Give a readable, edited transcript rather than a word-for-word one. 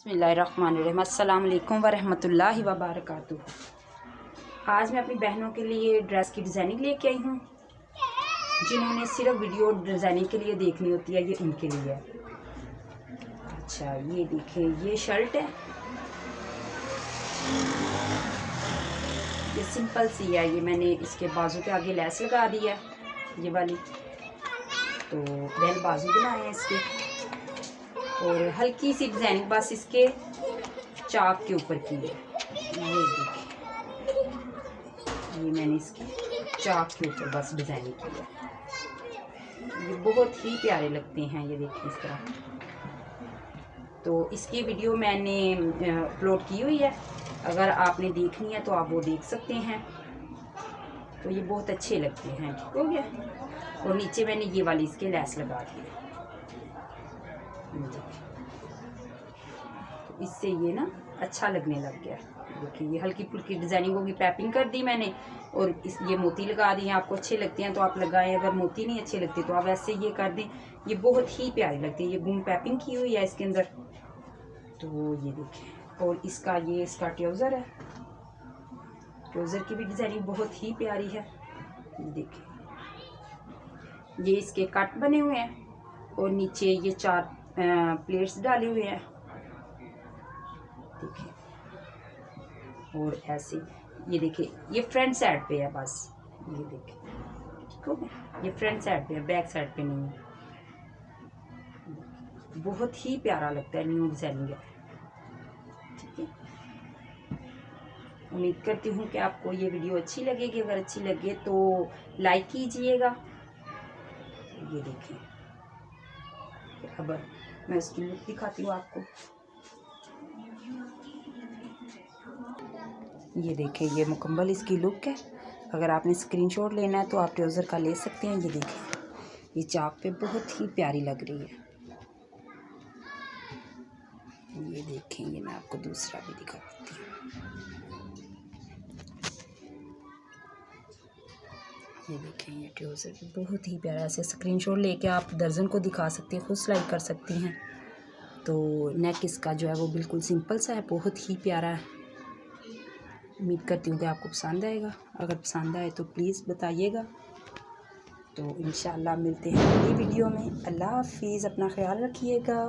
बिस्मिल्लाहिर्रहमानिर्रहीम। अस्सलाम वालेकुम वरहमतुल्लाहि वबरकातुहू। आज मैं अपनी बहनों के लिए ड्रेस की डिज़ाइनिंग लेके आई हूँ। जिन्होंने सिर्फ वीडियो डिज़ाइनिंग के लिए देखनी होती है, ये उनके लिए है। अच्छा, ये देखें, ये शर्ट है, ये सिंपल सी है। ये मैंने इसके बाजू के आगे लेस लगा दी है, ये वाली। तो बेल बाजू बनाए हैं इसके, और हल्की सी डिज़ाइनिंग बस इसके चाक के ऊपर की है। ये देखिए, ये मैंने इसके चाक के ऊपर बस डिज़ाइनिंग की है। ये बहुत ही प्यारे लगते हैं, ये देखिए इस तरह। तो इसकी वीडियो मैंने अपलोड की हुई है, अगर आपने देखनी है तो आप वो देख सकते हैं। तो ये बहुत अच्छे लगते हैं, ठीक हो गया। और नीचे मैंने ये वाली इसके लेस लगा दी है। तो इससे ये ना अच्छा लगने लग गया। देखिए, ये हल्की फुल्की डिज़ाइनिंग होगी, पैपिंग कर दी मैंने, और इस ये मोती लगा दिए। आपको अच्छे लगते हैं तो आप लगाएं, अगर मोती नहीं अच्छे लगते तो आप ऐसे ये कर दें। ये बहुत ही प्यारी लगती है। ये गुम पैपिंग की हुई है इसके अंदर। तो ये देखें, और इसका ये इसका ट्राउज़र है। ट्राउज़र की भी डिज़ाइनिंग बहुत ही प्यारी है। ये देखें, ये इसके कट बने हुए हैं, और नीचे ये 4 प्लेट्स डाले हुए हैं, देखिए। और ऐसे ये देखिए, ये फ्रंट साइड पे है बस, ये देखिए, ठीक हो गया। ये फ्रंट साइड पे है, बैक साइड पे नहीं है। बहुत ही प्यारा लगता है, न्यू डिज़ाइनिंग है, ठीक है। उम्मीद करती हूँ कि आपको ये वीडियो अच्छी लगेगी। अगर अच्छी लगे तो लाइक कीजिएगा। ये देखिए, अब मैं उसकी लुक दिखाती हूँ आपको। ये देखें, ये मुकम्मल इसकी लुक है। अगर आपने स्क्रीनशॉट लेना है तो आप ट्राउज़र का ले सकते हैं। ये देखें, ये चाक पे बहुत ही प्यारी लग रही है। ये देखें, ये मैं आपको दूसरा भी दिखा देती हूँ। ये देखें, ये ट्राउज़र भी बहुत ही प्यारा। ऐसे स्क्रीनशॉट लेके आप दर्जन को दिखा सकती हैं, खुद सिलाई कर सकती हैं। तो नेक इसका जो है वो बिल्कुल सिंपल सा है, बहुत ही प्यारा है। उम्मीद करती हूँ कि आपको पसंद आएगा। अगर पसंद आए तो प्लीज़ बताइएगा। तो इंशाल्लाह मिलते हैं अगली वीडियो में। अल्लाह हाफिज़, अपना ख्याल रखिएगा।